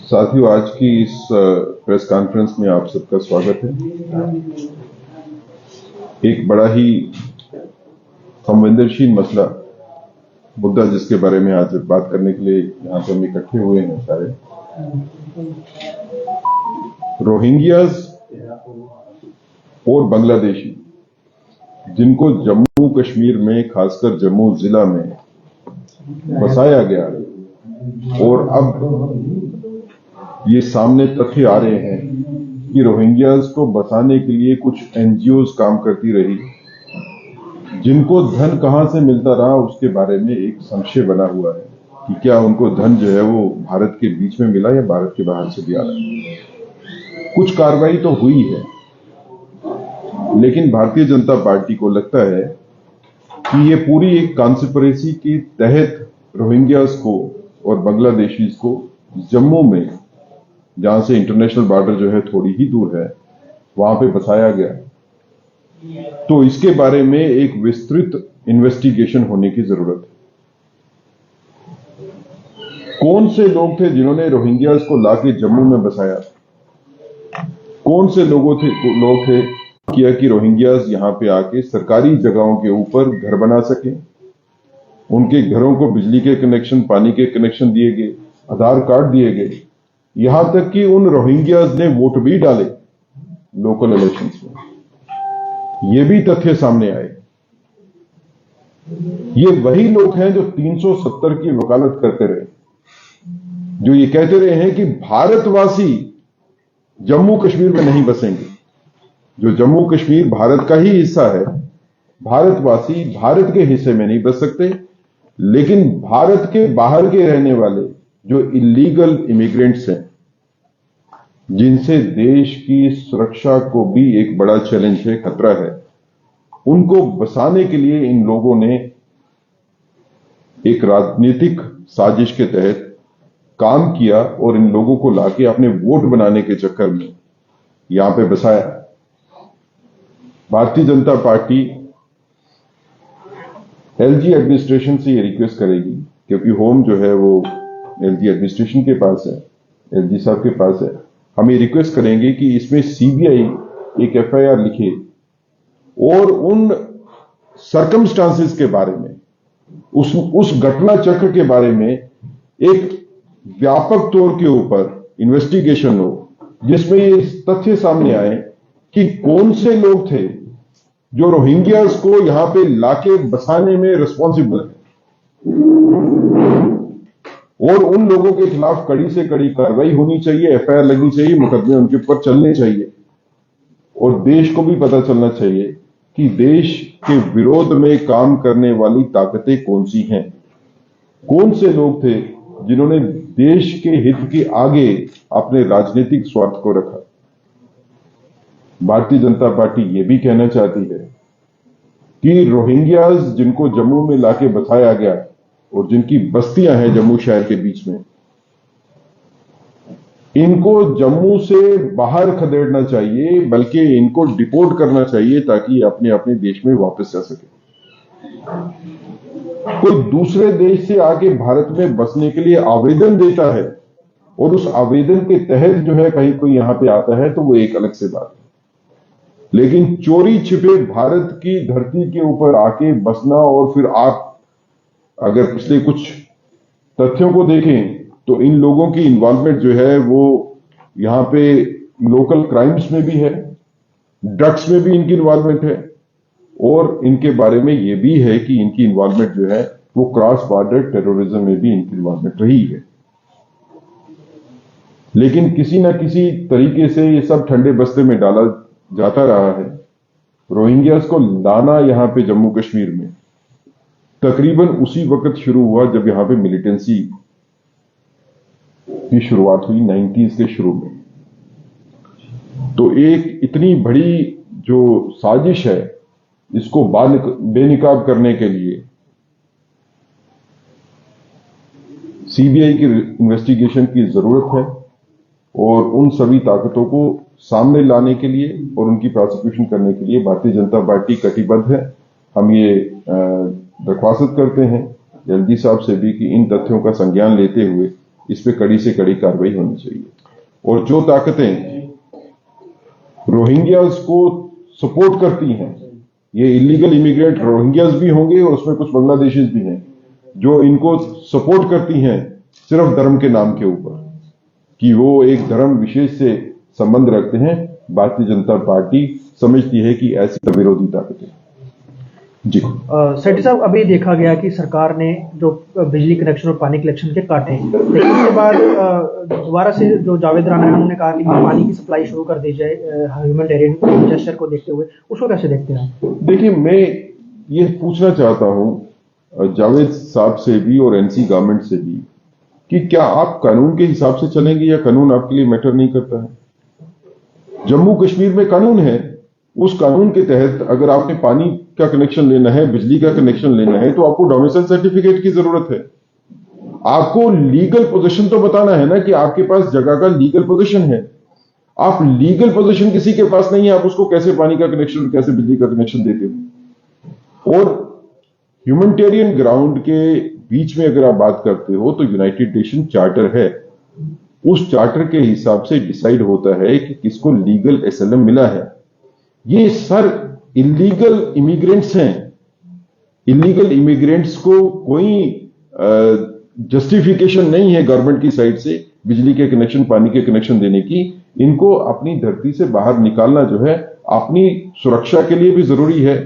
साथियों, आज की इस प्रेस कॉन्फ्रेंस में आप सबका स्वागत है। एक बड़ा ही संवेदनशील मुद्दा जिसके बारे में आज बात करने के लिए यहाँ पर हम इकट्ठे हुए हैं सारे, रोहिंग्याज और बांग्लादेशी जिनको जम्मू कश्मीर में, खासकर जम्मू जिला में बसाया गया और अब ये सामने तथ्य आ रहे हैं कि रोहिंग्याज को बसाने के लिए कुछ एनजीओज काम करती रही, जिनको धन कहां से मिलता रहा उसके बारे में एक संशय बना हुआ है कि क्या उनको धन जो है वो भारत के बीच में मिला या भारत के बाहर से भी आ रहा है। कुछ कार्रवाई तो हुई है, लेकिन भारतीय जनता पार्टी को लगता है कि ये पूरी एक कॉन्स्पिरेसी के तहत रोहिंग्याज को और बांग्लादेशीज को जम्मू में, जहां से इंटरनेशनल बॉर्डर जो है थोड़ी ही दूर है, वहां पे बसाया गया। तो इसके बारे में एक विस्तृत इन्वेस्टिगेशन होने की जरूरत है। कौन से लोग थे जिन्होंने रोहिंग्याज को लाके जम्मू में बसाया? कौन से लोग थे किया कि रोहिंग्याज यहां पे आके सरकारी जगहों के ऊपर घर बना सके, उनके घरों को बिजली के कनेक्शन, पानी के कनेक्शन दिए गए, आधार कार्ड दिए गए, यहां तक कि उन रोहिंग्याज ने वोट भी डाले लोकल इलेक्शंस में। ये भी तथ्य सामने आए। ये वही लोग हैं जो 370 की वकालत करते रहे, जो ये कहते रहे हैं कि भारतवासी जम्मू कश्मीर में नहीं बसेंगे। जो जम्मू कश्मीर भारत का ही हिस्सा है, भारतवासी भारत के हिस्से में नहीं बस सकते, लेकिन भारत के बाहर के रहने वाले जो इलीगल इमिग्रेंट्स हैं, जिनसे देश की सुरक्षा को भी एक बड़ा चैलेंज है, खतरा है, उनको बसाने के लिए इन लोगों ने एक राजनीतिक साजिश के तहत काम किया और इन लोगों को लाके अपने वोट बनाने के चक्कर में यहां पे बसाया। Bharatiya Janata party LG administration से ये रिक्वेस्ट करेगी, क्योंकि होम जो है वो एलजी एडमिनिस्ट्रेशन के पास है, एलजी साहब के पास है। हम ये रिक्वेस्ट करेंगे कि इसमें सीबीआई एक एफआईआर लिखे और उन सर्कमस्टांसेस के बारे में, उस घटना चक्र के बारे में एक व्यापक तौर के ऊपर इन्वेस्टिगेशन हो, जिसमें ये तथ्य सामने आए कि कौन से लोग थे जो रोहिंग्याज को यहां पे लाके बसाने में रिस्पॉन्सिबल है, और उन लोगों के खिलाफ कड़ी से कड़ी कार्रवाई होनी चाहिए, एफआईआर लगनी चाहिए, मुकदमे उनके ऊपर चलने चाहिए। और देश को भी पता चलना चाहिए कि देश के विरोध में काम करने वाली ताकतें कौन सी हैं, कौन से लोग थे जिन्होंने देश के हित के आगे अपने राजनीतिक स्वार्थ को रखा। भारतीय जनता पार्टी ये भी कहना चाहती है कि रोहिंग्याज जिनको जम्मू में लाके बसाया गया और जिनकी बस्तियां हैं जम्मू शहर के बीच में, इनको जम्मू से बाहर खदेड़ना चाहिए, बल्कि इनको डिपोर्ट करना चाहिए ताकि अपने अपने देश में वापस जा सके। कोई दूसरे देश से आके भारत में बसने के लिए आवेदन देता है और उस आवेदन के तहत जो है कहीं कोई यहां पे आता है, तो वो एक अलग से बात है। लेकिन चोरी छिपे भारत की धरती के ऊपर आके बसना, और फिर आप अगर पिछले कुछ तथ्यों को देखें तो इन लोगों की इन्वॉल्वमेंट जो है वो यहां पे लोकल क्राइम्स में भी है, ड्रग्स में भी इनकी इन्वॉल्वमेंट है, और इनके बारे में ये भी है कि इनकी इन्वॉल्वमेंट जो है वो क्रॉस बॉर्डर टेररिज्म में भी इनकी इन्वॉल्वमेंट रही है। लेकिन किसी ना किसी तरीके से ये सब ठंडे बस्ते में डाला जाता रहा है। रोहिंग्याज को लाना यहां पे जम्मू कश्मीर में तकरीबन उसी वक्त शुरू हुआ जब यहां पे मिलिटेंसी की शुरुआत हुई 90s के शुरू में। तो एक इतनी बड़ी जो साजिश है, इसको बेनकाब करने के लिए सीबीआई की इन्वेस्टिगेशन की जरूरत है, और उन सभी ताकतों को सामने लाने के लिए और उनकी प्रोसिक्यूशन करने के लिए भारतीय जनता पार्टी कटिबद्ध है। हम ये दरख्वास्त करते हैं एलजी साहब से भी कि इन तथ्यों का संज्ञान लेते हुए इस पे कड़ी से कड़ी कार्रवाई होनी चाहिए। और जो ताकतें रोहिंग्यास को सपोर्ट करती हैं, ये इलीगल इमिग्रेंट रोहिंग्यास भी होंगे और उसमें कुछ बांग्लादेशीज भी हैं, जो इनको सपोर्ट करती हैं सिर्फ धर्म के नाम के ऊपर कि वो एक धर्म विशेष से संबंध रखते हैं, भारतीय जनता पार्टी समझती है कि ऐसी विरोधी ताकतें। जी सेठी साहब, अभी देखा गया कि सरकार ने जो बिजली कनेक्शन और पानी कनेक्शन के काटे, लेकिन उसके बाद दोबारा से जो जावेद राणा है उन्होंने कहा कि पानी की सप्लाई शुरू कर दी जाए ह्यूमैनिटेरियन जेस्चर को देखते हुए, उसको कैसे देखते हैं? देखिए, मैं ये पूछना चाहता हूं जावेद साहब से भी और एनसी गवर्नमेंट से भी कि क्या आप कानून के हिसाब से चलेंगे या कानून आपके लिए मैटर नहीं करता है? जम्मू कश्मीर में कानून है, उस कानून के तहत अगर आपने पानी का कनेक्शन लेना है, बिजली का कनेक्शन लेना है, तो आपको डोमिसाइल सर्टिफिकेट की जरूरत है। आपको लीगल पोजीशन तो बताना है ना कि आपके पास जगह का लीगल पोजीशन है। आप लीगल पोजीशन किसी के पास नहीं है, आप उसको कैसे पानी का कनेक्शन, कैसे बिजली का कनेक्शन देते हो? और ह्यूमैनिटेरियन ग्राउंड के बीच में अगर आप बात करते हो तो यूनाइटेड नेशन चार्टर है, उस चार्टर के हिसाब से डिसाइड होता है कि किसको लीगल एसाइलम मिला है। ये सर इलीगल इमिग्रेंट्स हैं। इलीगल इमिग्रेंट्स को कोई जस्टिफिकेशन नहीं है गवर्नमेंट की साइड से बिजली के कनेक्शन, पानी के कनेक्शन देने की। इनको अपनी धरती से बाहर निकालना जो है अपनी सुरक्षा के लिए भी जरूरी है।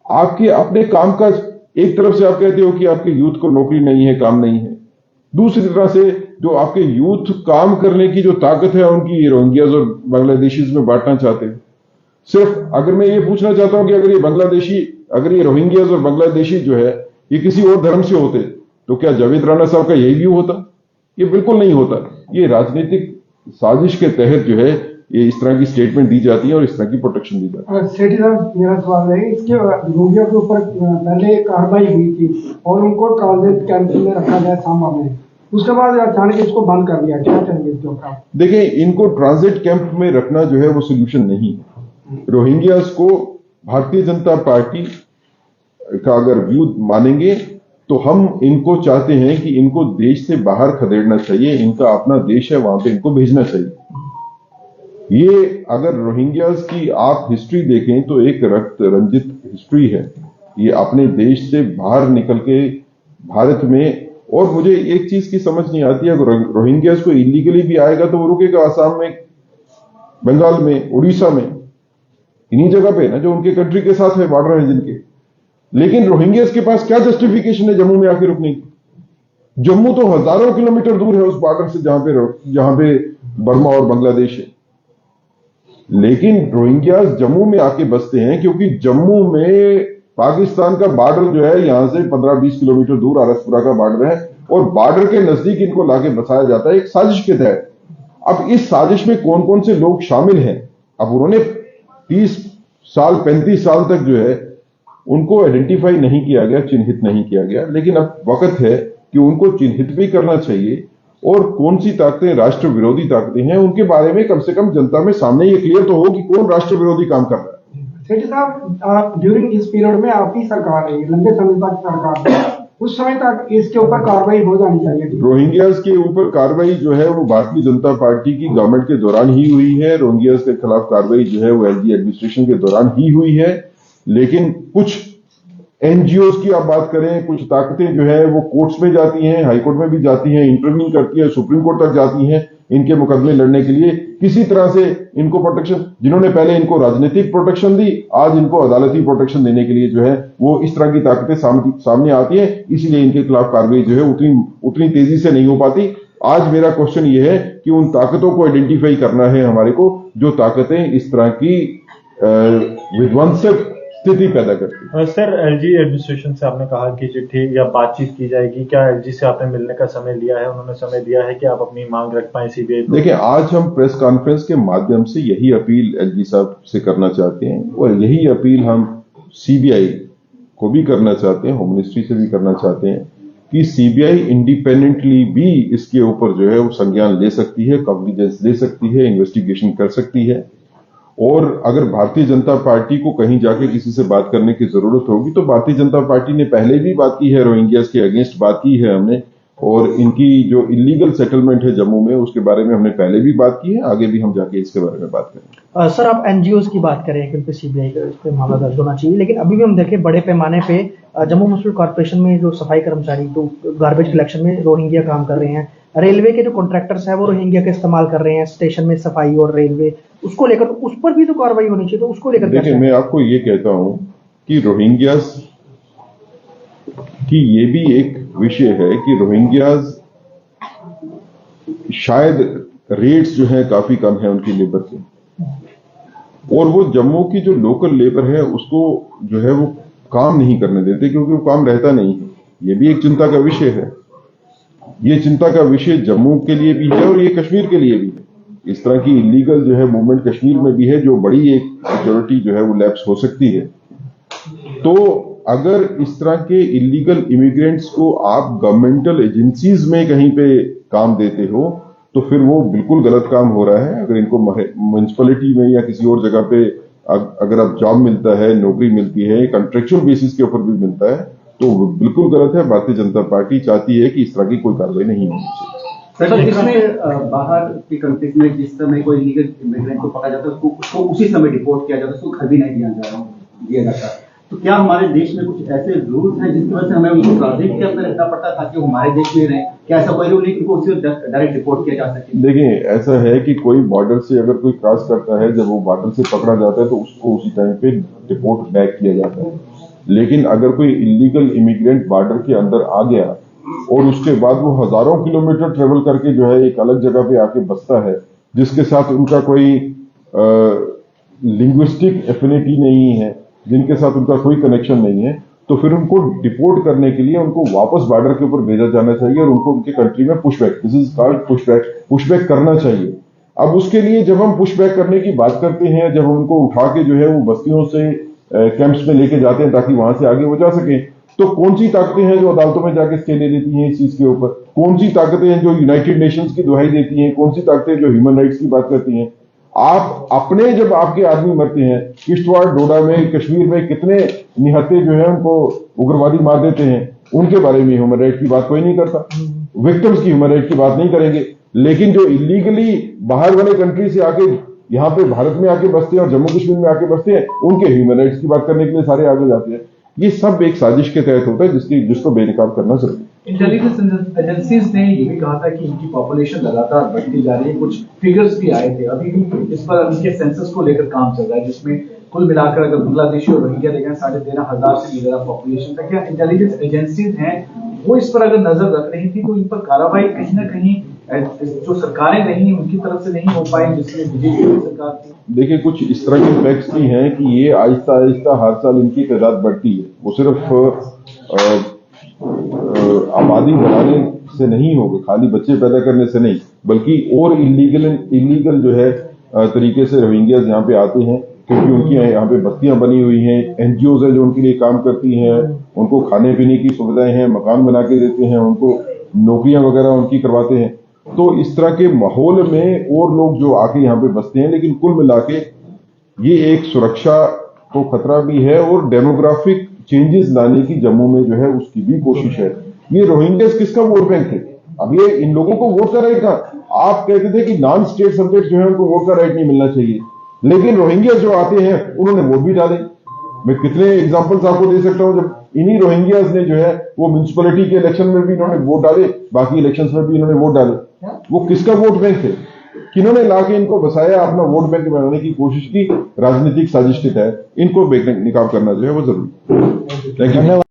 आपके अपने काम का, एक तरफ से आप कहते हो कि आपके यूथ को नौकरी नहीं है, काम नहीं है, दूसरी तरह से जो आपके यूथ काम करने की जो ताकत है उनकी रोहिंग्याज और बांग्लादेशीज में बांटना चाहते हैं। सिर्फ अगर मैं ये पूछना चाहता हूं कि अगर ये रोहिंग्याज और बांग्लादेशी जो है ये किसी और धर्म से होते तो क्या जावेद राणा साहब का यही व्यू होता? ये बिल्कुल नहीं होता। ये राजनीतिक साजिश के तहत जो है ये इस तरह की स्टेटमेंट दी जाती है और इस तरह की प्रोटेक्शन दी जाती है। सेठी साहब, मेरा सवाल है, इसके रोहिंग्या के ऊपर पहले कार्रवाई हुई थी और उनको ट्रांजिट कैंप में रखा गया सांबा में, उसके बाद अचानक इसको बंद कर दिया, क्या चाहिए इसके ऊपर? देखिए, इनको ट्रांजिट कैंप में रखना जो है वो सोल्यूशन नहीं है। रोहिंग्यास को भारतीय जनता पार्टी का अगर व्यू मानेंगे तो हम इनको चाहते हैं कि इनको देश से बाहर खदेड़ना चाहिए। इनका अपना देश है, वहां पे इनको भेजना चाहिए। ये अगर रोहिंग्यास की आप हिस्ट्री देखें तो एक रक्त रंजित हिस्ट्री है। ये अपने देश से बाहर निकल के भारत में, और मुझे एक चीज की समझ नहीं आती है, अगर रोहिंग्यास को इलीगली भी आएगा तो वो रुकेगा आसाम में, बंगाल में, उड़ीसा में, इन्हीं जगह पे ना जो उनके कंट्री के साथ है, बॉर्डर है जिनके। लेकिन रोहिंग्यास के पास क्या जस्टिफिकेशन है जम्मू में आके रुकने की? जम्मू तो हजारों किलोमीटर दूर है उस बॉर्डर से जहां पे बर्मा और बांग्लादेश है। लेकिन रोहिंग्यास जम्मू में आके बसते हैं क्योंकि जम्मू में पाकिस्तान का बॉर्डर जो है यहां से 15-20 किलोमीटर दूर आरसपुरा का बॉर्डर है और बॉर्डर के नजदीक इनको लाके बसाया जाता है एक साजिश के तहत। अब इस साजिश में कौन कौन से लोग शामिल हैं? अब उन्होंने 30 साल 35 साल तक जो है उनको आइडेंटिफाई नहीं किया गया, चिन्हित नहीं किया गया, लेकिन अब वक्त है कि उनको चिन्हित भी करना चाहिए। और कौन सी ताकतें राष्ट्र विरोधी ताकतें हैं उनके बारे में कम से कम जनता में सामने ये क्लियर तो हो कि कौन राष्ट्र विरोधी काम कर रहा है। सेठी साहब, ड्यूरिंग इस पीरियड में आपकी सरकार है, लंबे समय तक सरकार है, उस समय तक इसके ऊपर कार्रवाई हो जानी चाहिए। रोहिंग्यास के ऊपर कार्रवाई जो है वो भारतीय जनता पार्टी की गवर्नमेंट के दौरान ही हुई है। रोहिंग्यास के खिलाफ कार्रवाई जो है वो एलजी एडमिनिस्ट्रेशन के दौरान ही हुई है। लेकिन कुछ एनजीओ की आप बात करें, कुछ ताकतें जो है वो कोर्ट्स में जाती हैं, हाईकोर्ट में भी जाती हैं, इंटरव्यू करती है, सुप्रीम कोर्ट तक जाती हैं इनके मुकदमे लड़ने के लिए। किसी तरह से इनको प्रोटेक्शन, जिन्होंने पहले इनको राजनीतिक प्रोटेक्शन दी, आज इनको अदालती प्रोटेक्शन देने के लिए जो है वो इस तरह की ताकतें सामने आती है। इसलिए इनके खिलाफ कार्रवाई जो है उतनी तेजी से नहीं हो पाती। आज मेरा क्वेश्चन ये है कि उन ताकतों को आइडेंटिफाई करना है हमारे को, जो ताकतें इस तरह की विध्वंसक स्थिति पैदा करती है। सर, एलजी एडमिनिस्ट्रेशन से आपने कहा कि चिट्ठी या बातचीत की जाएगी, क्या एलजी से आपने मिलने का समय लिया है? उन्होंने समय दिया है कि आप अपनी मांग रख पाए सीबीआई? देखिए, आज हम प्रेस कॉन्फ्रेंस के माध्यम से यही अपील एलजी साहब से करना चाहते हैं और यही अपील हम सीबीआई को भी करना चाहते हैं, होम मिनिस्ट्री से भी करना चाहते हैं कि सीबीआई इंडिपेंडेंटली भी इसके ऊपर जो है वो संज्ञान ले सकती है, कॉग्निजेंस ले सकती है, इन्वेस्टिगेशन कर सकती है। और अगर भारतीय जनता पार्टी को कहीं जाके किसी से बात करने की जरूरत होगी तो भारतीय जनता पार्टी ने पहले भी बात की है, रोहिंग्यास के अगेंस्ट बात की है हमने, और इनकी जो इलीगल सेटलमेंट है जम्मू में उसके बारे में हमने पहले भी बात की है, आगे भी हम जाके इसके बारे में बात करेंगे। सर, आप एनजीओज की बात करें कि उन पे सीबीआई का इस पे मामला दर्ज होना चाहिए, लेकिन अभी भी हम देखें बड़े पैमाने पे जम्मू म्यूनिसिपल कॉर्पोरेशन में जो सफाई कर्मचारी तो गार्बेज कलेक्शन में रोहिंग्या काम कर रहे हैं, रेलवे के जो कॉन्ट्रैक्टर्स हैं वो रोहिंग्या का इस्तेमाल कर रहे हैं स्टेशन में सफाई और रेलवे, उसको लेकर तो उस पर भी तो कार्रवाई होनी चाहिए, तो उसको लेकर देखिए, मैं आपको ये कहता हूं कि रोहिंग्यास की ये भी एक विषय है कि रोहिंग्यास शायद रेट्स जो है काफी कम है उनकी लेबर के, और वो जम्मू की जो लोकल लेबर है उसको जो है वो काम नहीं करने देते क्योंकि वो काम रहता नहीं है। ये भी एक चिंता का विषय है। ये चिंता का विषय जम्मू के लिए भी है और ये कश्मीर के लिए भी है। इस तरह की इलीगल जो है मूवमेंट कश्मीर में भी है, जो बड़ी एक सिक्योरिटी जो है वो लैप्स हो सकती है। तो अगर इस तरह के इलीगल इमिग्रेंट्स को आप गवर्नमेंटल एजेंसीज में कहीं पे काम देते हो तो फिर वो बिल्कुल गलत काम हो रहा है। अगर इनको म्युनिसिपैलिटी में या किसी और जगह पे अगर आप जॉब मिलता है, नौकरी मिलती है, कॉन्ट्रेक्चुअल बेसिस के ऊपर भी मिलता है, तो वो बिल्कुल गलत है। भारतीय जनता पार्टी चाहती है कि इस तरह की कोई कार्रवाई नहीं होनी चाहिए। सर, इसमें बाहर की कंट्रीज में जिस समय कोई इलीगल इमिग्रेंट को पकड़ा जाता है उसको उसी समय डिपोर्ट किया जाता है, उसको घर भी नहीं दिया जाता। तो क्या हमारे देश में कुछ ऐसे रूल्स हैं जिसकी वजह से हमें उनको ट्रांजिट के अंदर रहना पड़ता है ताकि वो हमारे देश में रहें? क्या ऐसा कोई रूल नहीं कि उनको उसी डायरेक्ट डिपोर्ट किया जा सके? देखिए, ऐसा है कि कोई बॉर्डर से अगर कोई क्रॉस करता है, जब वो बॉर्डर से पकड़ा जाता है तो उसको उसी टाइम पे डिपोर्ट बैक किया जाता है। लेकिन अगर कोई इलीगल इमिग्रेंट बॉर्डर के अंदर आ गया और उसके बाद वो हजारों किलोमीटर ट्रेवल करके जो है एक अलग जगह पे आके बसता है, जिसके साथ उनका कोई लिंग्विस्टिक एफिनिटी नहीं है, जिनके साथ उनका कोई कनेक्शन नहीं है, तो फिर उनको डिपोर्ट करने के लिए उनको वापस बॉर्डर के ऊपर भेजा जाना चाहिए और उनको उनके कंट्री में pushback, this is called pushback करना चाहिए। अब उसके लिए जब हम पुशबैक करने की बात करते हैं, जब हम उनको उठा के जो है वो बस्तियों से कैंप्स में लेके जाते हैं ताकि वहां से आगे वो जा सके, तो कौन सी ताकतें हैं जो अदालतों में जाके स्टे ले लेती हैं इस चीज के ऊपर? कौन सी ताकतें हैं जो यूनाइटेड नेशंस की दुहाई देती हैं? कौन सी ताकतें जो ह्यूमन राइट्स की बात करती हैं? आप अपने जब आपके आदमी मरते हैं, किश्तवाड़, डोडा में, कश्मीर में कितने निहत्ते जो है उनको उग्रवादी मार देते हैं, उनके बारे में ह्यूमन राइट की बात कोई नहीं करता। विक्टिम्स की ह्यूमन राइट की बात नहीं करेंगे। लेकिन जो इलीगली बाहर वाले कंट्री से आके यहाँ पे भारत में आके बसते हैं और जम्मू कश्मीर में आके बसते हैं, उनके ह्यूमन राइट्स की बात करने के लिए सारे आगे जाते हैं। ये सब एक साजिश के तहत होता है जिसको बेनकाब करना जरूरी है। इंटेलिजेंस एजेंसीज ने ये भी कहा था कि इनकी पॉपुलेशन लगातार बढ़ती जा रही है। कुछ फिगर्स भी आए थे, अभी भी इस पर उनके सेंसस को लेकर काम चल रहा है, जिसमें कुल मिलाकर अगर बांग्लादेशी और रोहिंग्या देखें 13,500 से भी ज्यादा पॉपुलेशन था। क्या इंटेलिजेंस एजेंसीज हैं वो इस पर अगर नजर रख रही थी तो इन पर कार्रवाई कहीं ना कहीं जो सरकारें रही उनकी तरफ से नहीं हो पाई, जिसमें बीजेपी की सरकार थी? देखिए, कुछ इस तरह के फैक्ट्स भी हैं कि ये आहिस्ता आहिस्ता हर साल इनकी तादाद बढ़ती है। वो सिर्फ आबादी बढ़ाने से नहीं होगा, खाली बच्चे पैदा करने से नहीं, बल्कि और इलीगल जो है तरीके से रोहिंग्यास यहाँ पे आते हैं, क्योंकि उनकी यहाँ पे बस्तियां बनी हुई हैं, एनजीओज हैं जो उनके लिए काम करती हैं, उनको खाने पीने की सुविधाएं हैं, मकान बना के देते हैं, उनको नौकरियां वगैरह उनकी करवाते हैं। तो इस तरह के माहौल में और लोग जो आके यहाँ पे बसते हैं, लेकिन कुल मिला के ये एक सुरक्षा को खतरा भी है और डेमोग्राफिक चेंजेस लाने की जम्मू में जो है उसकी भी कोशिश है। ये रोहिंग्यास किसका वोट बैंक थे? अब ये इन लोगों को वोट का राइट कहा। आप कहते थे कि नॉन स्टेट सब्जेक्ट जो है उनको वोट का राइट नहीं मिलना चाहिए, लेकिन रोहिंग्यास जो आते हैं उन्होंने वोट भी डाले। मैं कितने एग्जांपल्स आपको दे सकता हूं, जब इन्हीं रोहिंग्यास ने जो है वो म्युनिसिपैलिटी के इलेक्शन में भी इन्होंने वोट डाले, बाकी इलेक्शंस में भी इन्होंने वोट डाले। वो किसका वोट बैंक थे? किन्होंने लाके इनको बसाया, अपना वोट बैंक बनाने की कोशिश की, राजनीतिक साजिश के तहत इनको बेनकाब करना जो है वो जरूरी। Thank you.